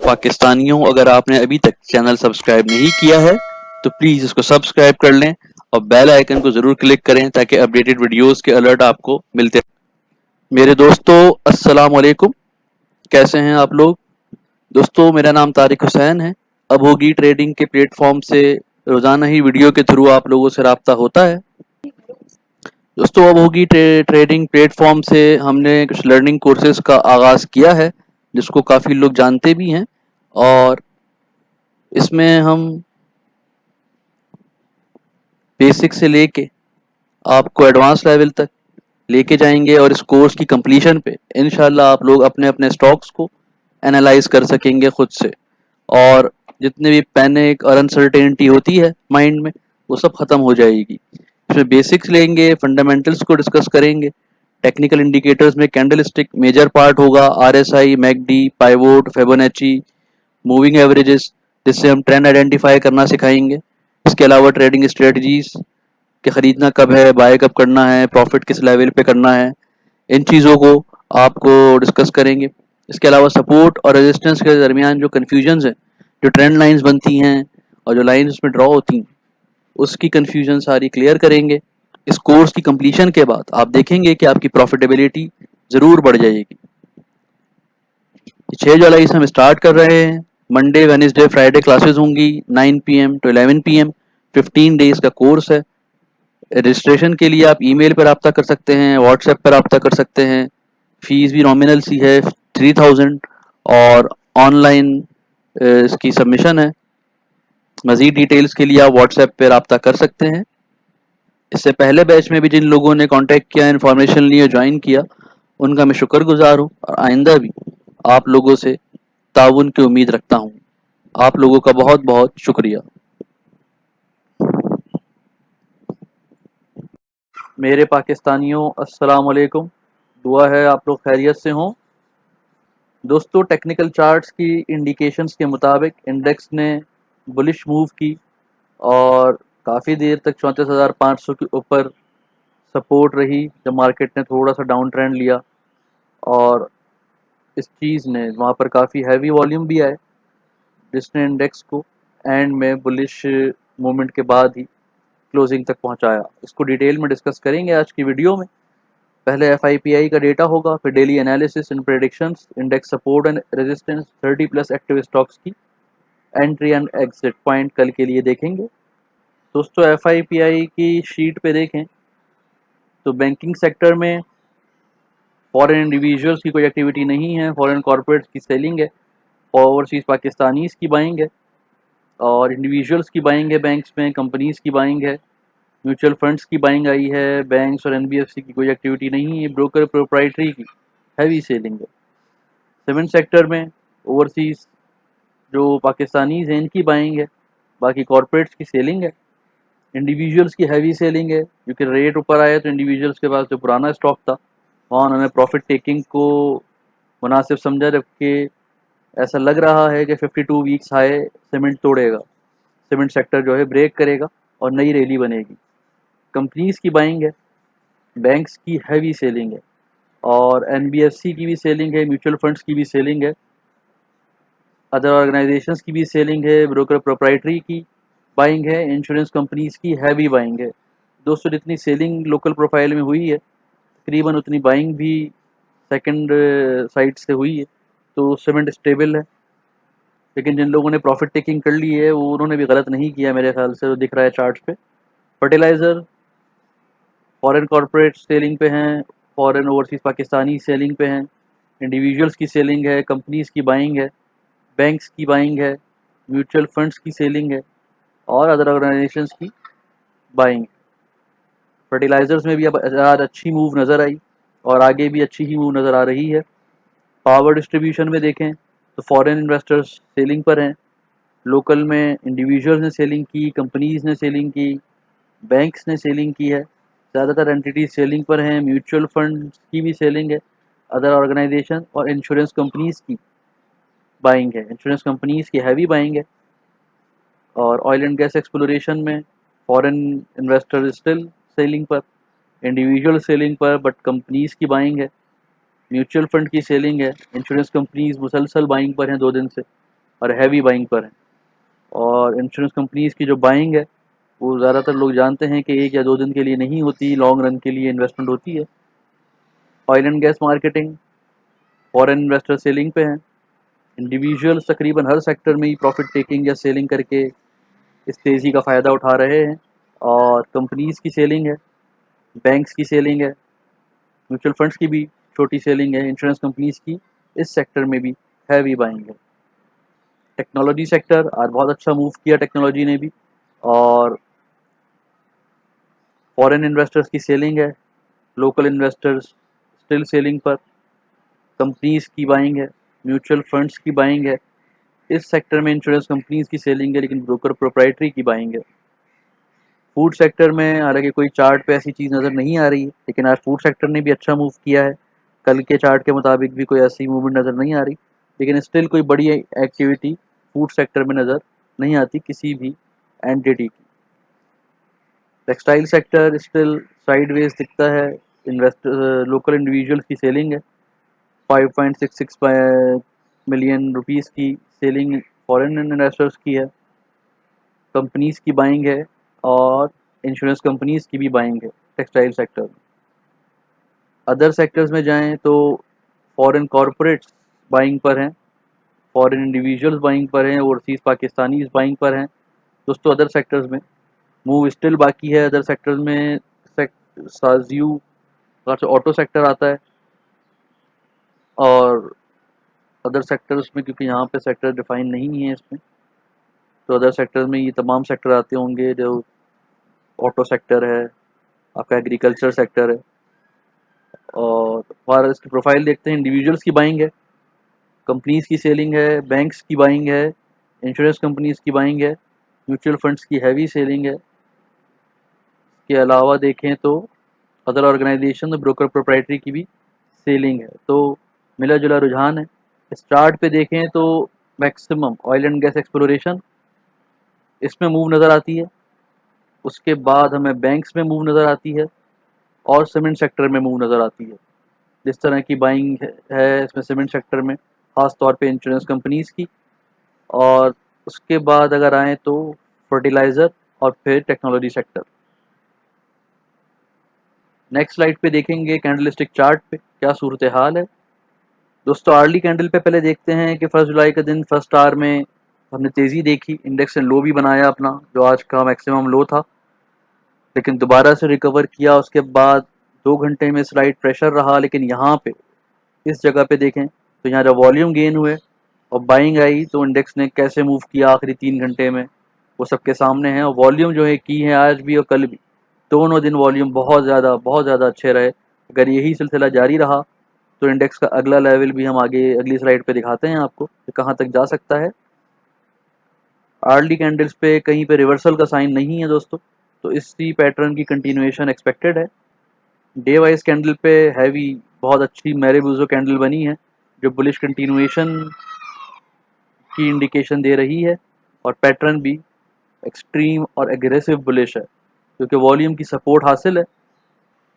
पाकिस्तानियों, अगर आपने अभी तक चैनल सब्सक्राइब नहीं किया है तो प्लीज़ इसको सब्सक्राइब कर लें और बेल आइकन को ज़रूर क्लिक करें ताकि अपडेटेड वीडियोस के अलर्ट आपको मिलते रहें। मेरे दोस्तों, अस्सलाम वालेकुम। कैसे हैं आप लोग? दोस्तों, मेरा नाम तारिक हुसैन है। अब होगी ट्रेडिंग के प्लेटफॉर्म से रोज़ाना ही वीडियो के थ्रू आप लोगों से रब्ता होता है। दोस्तों, अब होगी ट्रेडिंग प्लेटफॉर्म से हमने कुछ लर्निंग कोर्सेज का आगाज़ किया है, जिसको काफ़ी लोग जानते भी हैं। और इसमें हम बेसिक से लेके आपको एडवांस लेवल तक लेके जाएंगे और इस कोर्स की कंप्लीशन पे इंशाल्लाह आप लोग अपने अपने स्टॉक्स को एनालाइज कर सकेंगे खुद से। और जितने भी पैनिक और अनसर्टेनिटी होती है माइंड में, वो सब खत्म हो जाएगी। इसमें बेसिक्स लेंगे, फंडामेंटल्स को डिस्कस करेंगे, टेक्निकल इंडिकेटर्स में कैंडल स्टिक मेजर पार्ट होगा, RSI, McD, pivot, Fibonacci, moving averages, जिससे हम ट्रेंड आइडेंटिफाई करना सिखाएंगे। इसके अलावा ट्रेडिंग स्ट्रेटजीज कि खरीदना कब है, बाय कब करना है, प्रॉफिट किस लेवल पे करना है, इन चीज़ों को आपको डिस्कस करेंगे। इसके अलावा सपोर्ट और रेजिस्टेंस के दरमियान जो कन्फ्यूजन्स हैं, जो ट्रेंड लाइंस बनती हैं और जो लाइंस उसमें ड्रॉ होती हैं, उसकी कन्फ्यूजन सारी क्लियर करेंगे। इस कोर्स की कंप्लीशन के बाद आप देखेंगे कि आपकी प्रॉफिटेबिलिटी ज़रूर बढ़ जाएगी। 6 जुलाई से हम स्टार्ट कर रहे हैं। मंडे, वेडनेसडे, फ्राइडे क्लासेस होंगी 9 PM to 11 PM। 15 डेज का कोर्स है। रजिस्ट्रेशन के लिए आप ईमेल पर रब्ता कर सकते हैं, व्हाट्सएप पर रब्ता कर सकते हैं। फीस भी नॉमिनल सी है, 3000, और ऑनलाइन इसकी सबमिशन है। मज़ीद डिटेल्स के लिए आप व्हाट्सएप पर रब्ता कर सकते हैं। इससे पहले बैच में भी जिन लोगों ने कांटेक्ट किया, इन्फॉर्मेशन लिए, ज्वाइन किया, उनका मैं शुक्रगुजार हूँ और आइंदा भी आप लोगों से ताउन की उम्मीद रखता हूँ। आप लोगों का बहुत बहुत शुक्रिया। मेरे पाकिस्तानियों, अस्सलाम वालेकुम। दुआ है आप लोग खैरियत से हों। दोस्तों, टेक्निकल चार्ट्स की इंडिकेशंस के मुताबिक इंडेक्स ने बुलिश मूव की और काफ़ी देर तक 34,500 के ऊपर सपोर्ट रही, जब मार्केट ने थोड़ा सा डाउन ट्रेंड लिया। और इस चीज़ ने वहाँ पर काफ़ी हैवी वॉल्यूम भी आए, जिसने इंडेक्स को एंड में बुलिश मूवमेंट के बाद ही क्लोजिंग तक पहुँचाया। इसको डिटेल में डिस्कस करेंगे आज की वीडियो में। पहले FIPI का डेटा होगा, फिर daily analysis and predictions, index support and resistance, 30+ active stocks की एंट्री एंड एग्जिट पॉइंट कल के लिए देखेंगे। दोस्तों, FIPI की शीट पे देखें तो बैंकिंग सेक्टर में फॉरेन इंडिविजुअल्स की कोई एक्टिविटी नहीं है, फॉरेन कॉर्पोरेट्स की सेलिंग है, ओवरसीज़ पाकिस्तानीज़ की बाइंग है, और इंडिविजुअल्स की बाइंग है, बैंक्स में कंपनीज़ की बाइंग है, म्यूचुअल फंड्स की बाइंग आई है। बैंक्स और NBFC की कोई एक्टिविटी नहीं है, ब्रोकर प्रोप्राइटरी की हैवी सेलिंग है। सीमेंट सेक्टर में ओवरसीज़ जो पाकिस्तानीज़ हैं, इनकी बाइंग है, बाकी कॉर्पोरेट्स की सेलिंग है। इंडिविजुअल्स की हैवी सेलिंग है, क्योंकि रेट ऊपर आया तो इंडिविजुअल्स के पास जो पुराना स्टॉक था, वहाँ उन्होंने प्रॉफिट टेकिंग को मुनासिब समझा, जबकि ऐसा लग रहा है कि 52 वीक्स हाई सीमेंट तोड़ेगा, सीमेंट सेक्टर जो है ब्रेक करेगा और नई रैली बनेगी। कंपनीज़ की बाइंग है, बैंक्स की हैवी सेलिंग है, और NBFC की भी सेलिंग है, म्यूचुअल फंड्स की भी सेलिंग है, अदर ऑर्गेनाइजेशंस की भी सेलिंग है, ब्रोकर प्रोप्राइटरी की बाइंग है, इंश्योरेंस कंपनीज़ की हैवी बाइंग है। दोस्तों, जितनी सेलिंग लोकल प्रोफाइल में हुई है, तकरीबन उतनी बाइंग भी सेकंड साइड से हुई है, तो सीमेंट स्टेबल है। लेकिन जिन लोगों ने प्रॉफिट टेकिंग कर ली है, वो उन्होंने भी गलत नहीं किया मेरे ख्याल से, वो दिख रहा है चार्ट्स पे। फर्टिलाइज़र, फॉरेन कॉर्पोरेट सेलिंग पे हैं, फॉरेन ओवरसीज़ पाकिस्तानी सेलिंग पे हैं, इंडिविजुअल्स की सेलिंग है, कंपनीज़ की बाइंग है, बैंक्स की बाइंग है, म्यूचुअल फंड्स की सेलिंग है, और अदर ऑर्गेनाइजेशंस की बाइंग। फर्टिलाइज़र्स में भी अब आज अच्छी मूव नज़र आई और आगे भी अच्छी ही मूव नज़र आ रही है। पावर डिस्ट्रीब्यूशन में देखें तो फॉरेन इन्वेस्टर्स सेलिंग पर हैं, लोकल में इंडिविजुअल्स ने सेलिंग की, कंपनीज़ ने सेलिंग की, बैंक्स ने सेलिंग की है। ज़्यादातर एंटिटीज सेलिंग पर हैं, म्यूचुअल फंड की भी सेलिंग है, अदर ऑर्गेनाइजेशन और इंश्योरेंस कंपनीज़ की बाइंग है, इंश्योरेंस कंपनीज़ की हैवी बाइंग है। और ऑयल एंड गैस एक्सप्लोरेशन में फॉरेन इन्वेस्टर स्टिल सेलिंग पर, इंडिविजुअल सेलिंग पर, बट कंपनीज़ की बाइंग है, म्यूचुअल फंड की सेलिंग है, इंश्योरेंस कंपनीज़ मुसलसल बाइंग पर हैं 2 दिन से। और हैवी बाइंग पर हैं। और इंश्योरेंस कंपनीज़ की जो बाइंग है वो ज़्यादातर लोग जानते हैं कि 1 या 2 दिन के लिए नहीं होती, लॉन्ग रन के लिए इन्वेस्टमेंट होती है। Oil and gas marketing, foreign investor selling पे हैं। इंडिविजुअल्स तकरीबन हर सेक्टर में ही प्रॉफिट टेकिंग या सेलिंग करके इस तेज़ी का फ़ायदा उठा रहे हैं। और कंपनीज़ की सेलिंग है, बैंक्स की सेलिंग है, म्यूचुअल फंड्स की भी छोटी सेलिंग है, इंश्योरेंस कंपनीज़ की इस सेक्टर में भी हैवी बाइंग है। टेक्नोलॉजी सेक्टर आज बहुत अच्छा मूव किया टेक्नोलॉजी ने भी, और फॉरेन इन्वेस्टर्स की सेलिंग है, लोकल इन्वेस्टर्स स्टिल सेलिंग पर, कंपनीज़ की बाइंग है, म्यूचुअल फंड्स की बाइंग है। इस सेक्टर में इंश्योरेंस कंपनीज़ की सेलिंग है, लेकिन ब्रोकर प्रोप्राइटरी की बाइंग है। फूड सेक्टर में हालांकि कोई चार्ट पे ऐसी चीज़ नज़र नहीं आ रही है, लेकिन आज फूड सेक्टर ने भी अच्छा मूव किया है। कल के चार्ट के मुताबिक भी कोई ऐसी मूवमेंट नज़र नहीं आ रही, लेकिन स्टिल कोई बड़ी एक्टिविटी फूड सेक्टर में नज़र नहीं आती किसी भी एंटिटी की। टेक्सटाइल सेक्टर स्टिल साइडवेज दिखता है। इन्वेस्टर लोकल इंडिविजुअल्स की सेलिंग है, 5.66 मिलियन रुपीस की सेलिंग फॉरेन इन्वेस्टर्स की है। कंपनीज़ की बाइंग है और इंश्योरेंस कंपनीज़ की भी बाइंग है टेक्सटाइल सेक्टर में। अदर सेक्टर्स में जाएं तो फॉरेन कॉरपोरेट्स बाइंग पर हैं, फॉरेन इंडिविजुअल्स बाइंग पर हैं, ओवरसीज़ पाकिस्तानीज बाइंग पर हैं। दोस्तों अदर सेक्टर्स में मूव स्टिल बाकी है। अदर सेक्टर्स में साजियो ऑटो सेक्टर आता है, और अदर सेक्टर्स में क्योंकि यहाँ पे सेक्टर डिफाइन नहीं है इसमें, तो अदर सेक्टर्स में ये तमाम सेक्टर आते होंगे, जो ऑटो सेक्टर है, आपका एग्रीकल्चर सेक्टर है। और हमारा इसकी प्रोफाइल देखते हैं, इंडिविजुअल्स की बाइंग है, कंपनीज़ की सेलिंग है, बैंक्स की बाइंग है, इंश्योरेंस कंपनीज़ की बाइंग है, म्यूचुअल फंड्स की हैवी सेलिंग है। इसके अलावा देखें तो अदर ऑर्गेनाइजेशन और ब्रोकर प्रोप्राइटरी की भी सेलिंग है। तो मिला जुला रुझान है। इस चार्ट पे देखें तो maximum oil and gas exploration इसमें मूव नज़र आती है, उसके बाद हमें बैंक्स में मूव नज़र आती है, और सीमेंट सेक्टर में मूव नज़र आती है। जिस तरह की बाइंग है इसमें सीमेंट सेक्टर में, ख़ास तौर पे इंश्योरेंस कंपनीज़ की। और उसके बाद अगर आएँ तो फर्टिलाइज़र और फिर टेक्नोलॉजी सेक्टर। नेक्स्ट स्लाइड पे देखेंगे कैंडलस्टिक चार्ट पे क्या सूरत हाल है। दोस्तों आर्ली कैंडल पे पहले देखते हैं कि 1 जुलाई के दिन फर्स्ट आवर में हमने तेज़ी देखी, इंडेक्स ने लो भी बनाया अपना, जो आज का मैक्सिमम लो था, लेकिन दोबारा से रिकवर किया। उसके बाद 2 घंटे में स्लाइड प्रेशर रहा, लेकिन यहाँ पे इस जगह पे देखें तो यहाँ जब वॉल्यूम गेन हुए और बाइंग आई तो इंडेक्स ने कैसे मूव किया आखिरी 3 घंटे में, वो सबके सामने है। और वॉल्यूम जो है की है आज भी और कल भी, दोनों दिन वॉल्यूम बहुत ज़्यादा अच्छे रहे। अगर यही सिलसिला जारी रहा तो इंडेक्स का अगला लेवल भी हम आगे अगली स्लाइड पे दिखाते हैं आपको कि कहाँ तक जा सकता है। आर्ली कैंडल्स पे कहीं पे रिवर्सल का साइन नहीं है दोस्तों, तो इसी पैटर्न की कंटिन्यूएशन एक्सपेक्टेड है। डे वाइज कैंडल पे हैवी बहुत अच्छी मैरीबुजो कैंडल बनी है, जो बुलिश कंटिन्यूएशन की इंडिकेशन दे रही है, और पैटर्न भी एक्सट्रीम और एग्रेसिव बुलिश है क्योंकि वॉल्यूम की सपोर्ट हासिल है।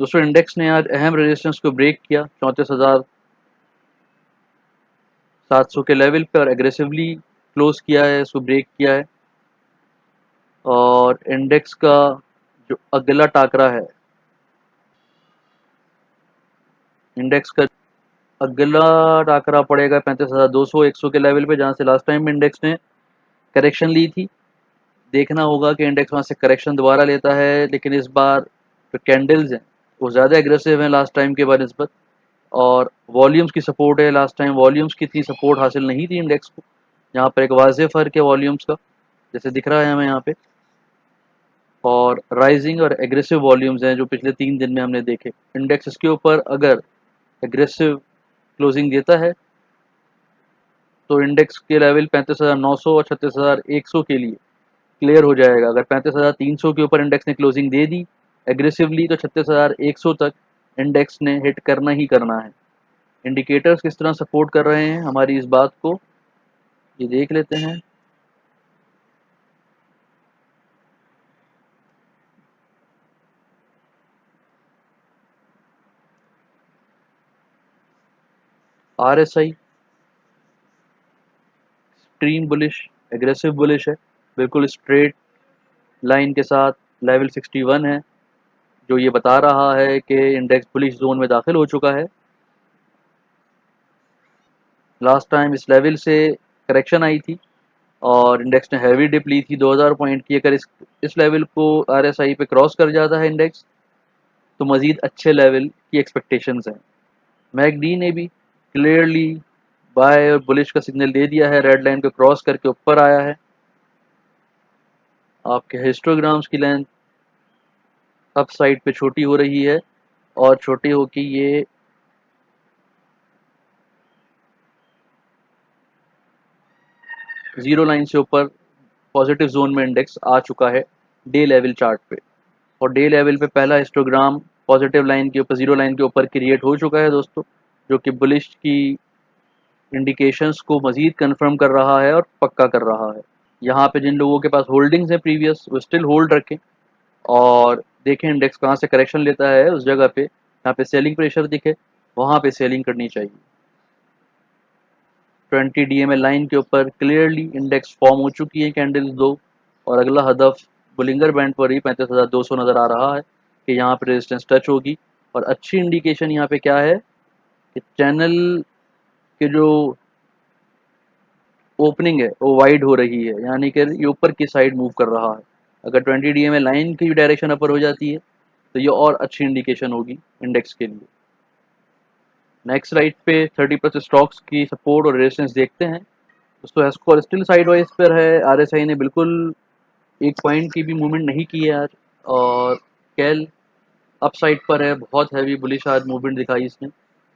दोस्तों इंडेक्स ने आज अहम रेजिस्टेंस को ब्रेक किया 34,700 के लेवल पे, और एग्रेसिवली क्लोज किया है, इसको ब्रेक किया है। और इंडेक्स का जो अगला टाकरा है, इंडेक्स का अगला टाकरा पड़ेगा 35,200 100 के लेवल पे, जहाँ से लास्ट टाइम इंडेक्स ने करेक्शन ली थी। देखना होगा कि इंडेक्स वहाँ से करेक्शन दोबारा लेता है, लेकिन इस बार जो कैंडल्स हैं वो ज़्यादा एग्रेसिव हैं लास्ट टाइम के बनस्बत, और वॉल्यूम्स की सपोर्ट है। लास्ट टाइम वॉल्यूम्स की इतनी सपोर्ट हासिल नहीं थी इंडेक्स को, यहाँ पर एक वाज़ेह फ़र्क है वॉल्यूम्स का, जैसे दिख रहा है हमें यहाँ पे। और राइजिंग और एग्रेसिव वॉल्यूम्स हैं जो पिछले 3 दिन में हमने देखे। इंडेक्स इसके ऊपर अगर एग्रेसिव क्लोजिंग देता है तो इंडेक्स के लेवल 35,900 और 36,100 के लिए क्लियर हो जाएगा। अगर 35,300 के ऊपर इंडेक्स ने क्लोजिंग दे दी एग्रेसिवली, तो 36,100 तक इंडेक्स ने हिट करना ही करना है। इंडिकेटर्स किस तरह सपोर्ट कर रहे हैं हमारी इस बात को, ये देख लेते हैं। RSI extreme bullish, aggressive bullish है, बिल्कुल स्ट्रेट लाइन के साथ लेवल 61 है, जो ये बता रहा है कि इंडेक्स बुलिश जोन में दाखिल हो चुका है। लास्ट टाइम इस लेवल से करेक्शन आई थी और इंडेक्स ने हैवी डिप ली थी 2000 पॉइंट की। अगर इस लेवल को RSI पे क्रॉस कर जाता है इंडेक्स, तो मज़ीद अच्छे लेवल की एक्सपेक्टेशंस हैं। मैकडी ने भी क्लियरली बाय और बुलिश का सिग्नल दे दिया है, रेड लाइन को क्रॉस करके ऊपर आया है। आपके हिस्टोग्राम्स की लेंथ अप साइड पे छोटी हो रही है और छोटी होकर ये जीरो लाइन से ऊपर पॉजिटिव जोन में इंडेक्स आ चुका है डे लेवल चार्ट पे। और डे लेवल पे पहला हिस्टोग्राम पॉजिटिव लाइन के ऊपर, जीरो लाइन के ऊपर क्रिएट हो चुका है दोस्तों, जो कि बुलिश की इंडिकेशंस को मज़ीद कंफर्म कर रहा है और पक्का कर रहा है। यहाँ पे जिन लोगों के पास होल्डिंग्स हैं प्रीवियस, वो स्टिल होल्ड रखें और देखें इंडेक्स कहाँ से करेक्शन लेता है। उस जगह पे जहाँ पे सेलिंग प्रेशर दिखे, वहाँ पे सेलिंग करनी चाहिए। 20 DMA लाइन के ऊपर क्लियरली इंडेक्स फॉर्म हो चुकी है कैंडल्स दो, और अगला हदफ बुलिंगर बैंड पर ही 35,200 नज़र आ रहा है कि यहाँ पे रेजिस्टेंस टच होगी। और अच्छी इंडिकेशन यहाँ पे क्या है कि चैनल के जो ओपनिंग है वो वाइड हो रही है, यानी कि ये ऊपर की साइड मूव कर रहा है। अगर 20 DMA लाइन की डायरेक्शन अपर हो जाती है तो ये और अच्छी इंडिकेशन होगी इंडेक्स के लिए। नेक्स्ट राइट पे 30+ स्टॉक्स की सपोर्ट और रेजिस्टेंस देखते हैं दोस्तों। एस्कॉर स्टिल साइडवाइज पर है, RSI ने बिल्कुल एक पॉइंट की भी मूवमेंट नहीं की है आज। और कैल अपसाइड पर है, बहुत हैवी बुलिश आज मूवमेंट दिखाई इसने।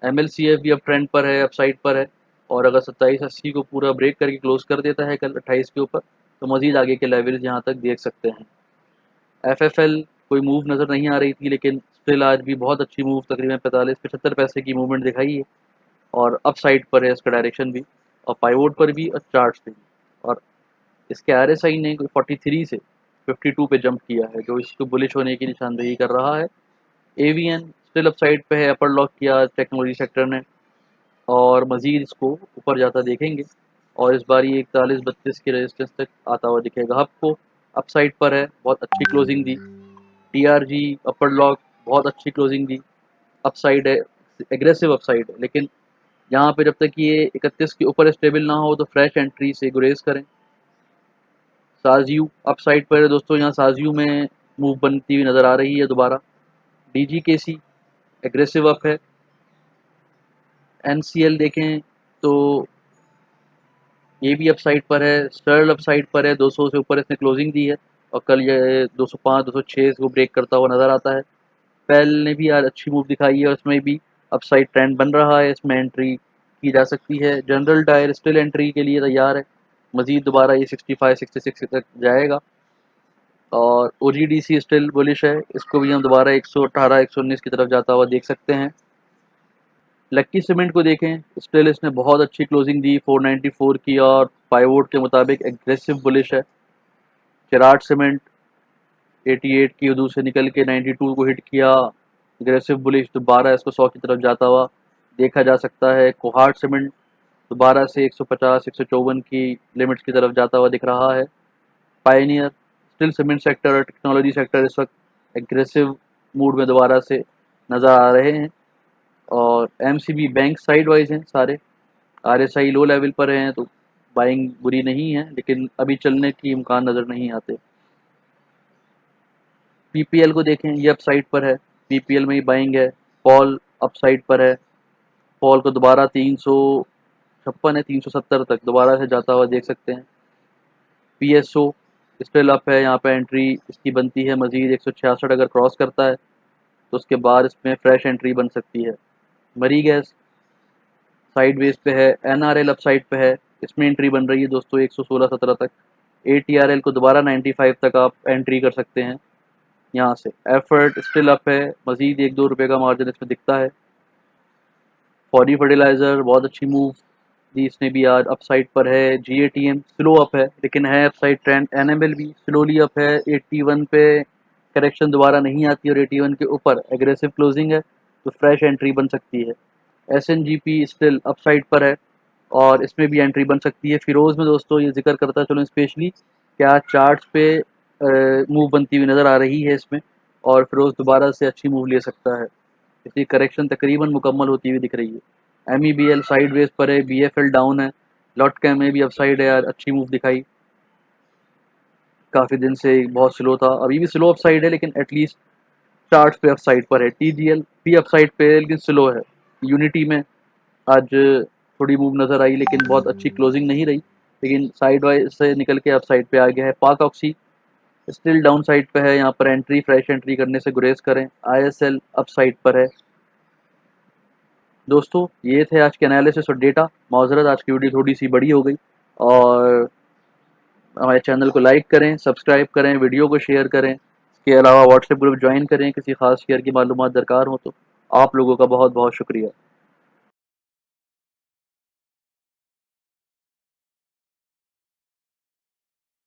MLCF भी अब ट्रेंड पर है, अपसाइड पर है, और अगर 2780 को पूरा ब्रेक करके क्लोज कर देता है कल 28 के ऊपर, तो मज़ीद आगे के लेवल्स यहाँ तक देख सकते हैं। FFL कोई मूव नज़र नहीं आ रही थी, लेकिन स्टिल आज भी बहुत अच्छी मूव, तकरीबन 45-75 पैसे की मूवमेंट दिखाई है और अप साइड पर है इसका डायरेक्शन भी, और पाइवोट पर भी और चार्ट पे भी। और इसके RSI ने 43 से 52 पे जंप किया है, जो इसको बुलिश होने की निशानदेही कर रहा है। AVN स्टिल अप साइड पे है, अपर लॉक किया टेक्नोलॉजी सेक्टर ने, और मज़ीद इसको ऊपर जाता देखेंगे और इस बार ये 41-32 के रेजिस्टेंस तक आता हुआ दिखेगा। आपको अप साइड पर है, बहुत अच्छी क्लोजिंग दी। TRG अपर लॉक बहुत अच्छी क्लोजिंग दी, अपसाइड है, एग्रेसिव अपसाइड है, लेकिन यहाँ पे जब तक ये 31 के ऊपर स्टेबल ना हो तो फ्रेश एंट्री से गुरेज करें। साजियू अपसाइड पर है दोस्तों, यहाँ साजियू में मूव बनती हुई नज़र आ रही है दोबारा। DGKC एग्रेसिव अप है। NCL देखें तो ये भी अपसाइड पर है, स्टर्ल अपसाइड पर है, 200 से ऊपर इसने क्लोजिंग दी है और कल ये 205 206 को ब्रेक करता हुआ नज़र आता है। पेल ने भी आज अच्छी मूव दिखाई है, उसमें भी अपसाइड ट्रेंड बन रहा है, इसमें एंट्री की जा सकती है। जनरल टायर स्टिल एंट्री के लिए तैयार है, मज़ीद दोबारा ये 65-66 तक जाएगा। और OGDC स्टिल बुलिश है, इसको भी हम दोबारा 118 119 की तरफ जाता हुआ देख सकते हैं। लक्की सीमेंट को देखें, स्टिल इसने बहुत अच्छी क्लोजिंग दी 494 की, और पाइवोट के मुताबिक एग्रेसिव बुलिश है। चिराट सीमेंट 88 की हदूद से निकल के 92 को हिट किया, एग्रेसिव बुलिश, दोबारा इसको 100 की तरफ जाता हुआ देखा जा सकता है। कोहार्ट सीमेंट दोबारा से 150 154 की लिमिट्स की तरफ जाता हुआ दिख रहा है। पायनियर स्टिल सीमेंट सेक्टर और टेक्नोलॉजी सेक्टर इस वक्त एग्रेसिव मूड में दोबारा से नज़र आ रहे हैं। और MCB बैंक साइड वाइज हैं सारे, RSI लो लेवल पर हैं, तो बाइंग बुरी नहीं है, लेकिन अभी चलने की इम्कान नज़र नहीं आते। PPL को देखें, ये अपसाइड पर है, PPL में ही बाइंग है। पॉल अपसाइड पर है, पॉल को दोबारा 356 है 370 तक दोबारा से जाता हुआ देख सकते हैं। PSO स्टिल अप है, यहाँ पे एंट्री इसकी बनती है मज़ीद 166 अगर क्रॉस करता है तो उसके बाद इसमें फ्रेश एंट्री बन सकती है। मरी गैस साइड वेज पे है, NRL अपसाइड पे है, इसमें एंट्री बन रही है दोस्तों 116-17 तक। ATRL को दोबारा 95 तक आप एंट्री कर सकते हैं यहाँ से। एफर्ट स्टिल अप है, मज़ीद 1-2 रुपये का मार्जिन इसमें दिखता है। फॉडी फर्टिलाइज़र बहुत अच्छी मूव दी इसने भी आज, अपसाइड पर है। GATM स्लो अप है, लेकिन है अपसाइड ट्रेंड। NML भी स्लोली अप है, 81 पे करेक्शन दोबारा नहीं आती और 81 के ऊपर एग्रेसिव क्लोजिंग है, तो फ्रेश एंट्री बन सकती है। SNGP स्टिल अपसाइड पर है और इसमें भी एंट्री बन सकती है। फिरोज़ में दोस्तों ये जिक्र करता चलूँ स्पेशली, क्या चार्ट्स पे मूव बनती हुई नज़र आ रही है इसमें, और फिरोज़ दोबारा से अच्छी मूव ले सकता है। इसकी करेक्शन तकरीबन मुकम्मल होती हुई दिख रही है। MEBL साइडवेज पर है, BFL डाउन है, लॉटका में भी अपसाइड है यार, अच्छी मूव दिखाई। काफ़ी दिन से बहुत स्लो था, अभी भी स्लो अपसाइड है लेकिन एटलीस्ट चार्ट्स पे अपसाइड पर है। TGL भी अपसाइड पे है लेकिन स्लो है। यूनिटी में आज थोड़ी मूव नज़र आई लेकिन बहुत अच्छी क्लोजिंग नहीं रही, लेकिन साइड वाइज से निकल के अपसाइड पे आ गया है। पाक ऑक्सी स्टिल डाउन साइड पे है, यहाँ पर एंट्री फ्रेश एंट्री करने से गुरेज करें। ISL अपसाइड पर है। दोस्तों ये थे आज के एनालिसिस और डेटा। माजरत आज की वीडियो थोड़ी सी बड़ी हो गई, और हमारे चैनल को लाइक करें, सब्सक्राइब करें, वीडियो को शेयर करें। इसके अलावा व्हाट्सएप ग्रुप ज्वाइन करें, किसी खास शेयर की मालूमात दरकार हो तो। आप लोगों का बहुत बहुत शुक्रिया।